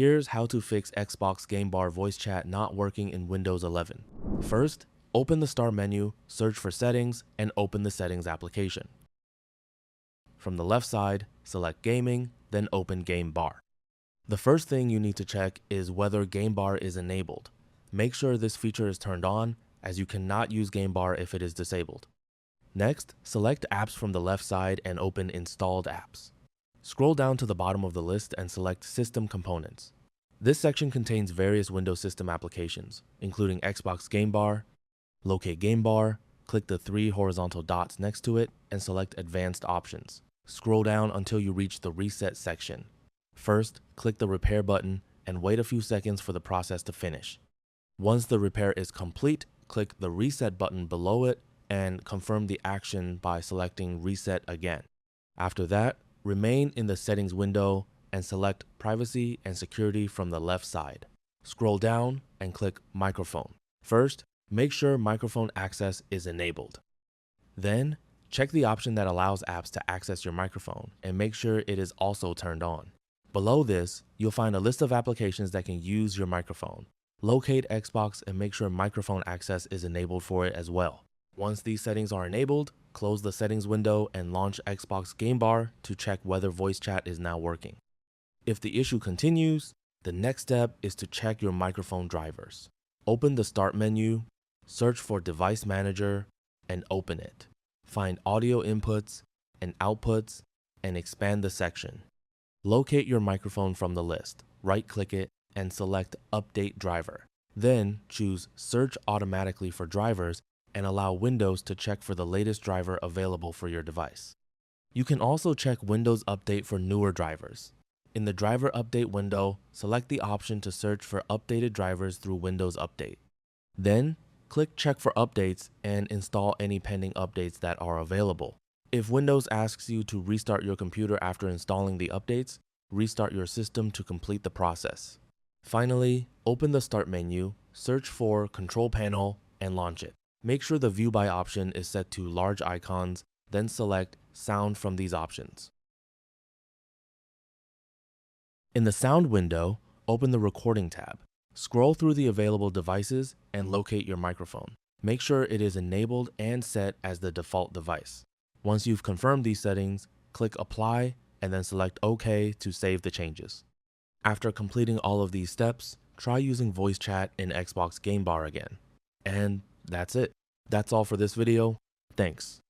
Here's how to fix Xbox Game Bar voice chat not working in Windows 11. First, open the Start menu, search for Settings, and open the Settings application. From the left side, select Gaming, then open Game Bar. The first thing you need to check is whether Game Bar is enabled. Make sure this feature is turned on, as you cannot use Game Bar if it is disabled. Next, select Apps from the left side and open Installed Apps. Scroll down to the bottom of the list and select System Components. This section contains various Windows system applications, including Xbox Game Bar. Locate Game Bar, click the 3 horizontal dots next to it, and select Advanced Options. Scroll down until you reach the Reset section. First, click the Repair button and wait a few seconds for the process to finish. Once the repair is complete, click the Reset button below it and confirm the action by selecting Reset again. After that, remain in the Settings window and select Privacy and Security from the left side. Scroll down and click Microphone. First, make sure microphone access is enabled. Then, check the option that allows apps to access your microphone and make sure it is also turned on. Below this, you'll find a list of applications that can use your microphone. Locate Xbox and make sure microphone access is enabled for it as well. Once these settings are enabled, close the Settings window and launch Xbox Game Bar to check whether voice chat is now working. If the issue continues, the next step is to check your microphone drivers. Open the Start menu, search for Device Manager, and open it. Find Audio Inputs and Outputs and expand the section. Locate your microphone from the list, right-click it, and select Update Driver. Then choose Search Automatically for drivers and allow Windows to check for the latest driver available for your device. You can also check Windows Update for newer drivers. In the Driver Update window, select the option to search for updated drivers through Windows Update. Then, click Check for Updates and install any pending updates that are available. If Windows asks you to restart your computer after installing the updates, restart your system to complete the process. Finally, open the Start menu, search for Control Panel, and launch it. Make sure the View By option is set to Large Icons, then select Sound from these options. In the Sound window, open the Recording tab. Scroll through the available devices and locate your microphone. Make sure it is enabled and set as the default device. Once you've confirmed these settings, click Apply and then select OK to save the changes. After completing all of these steps, try using voice chat in Xbox Game Bar again. And that's it. That's all for this video. Thanks.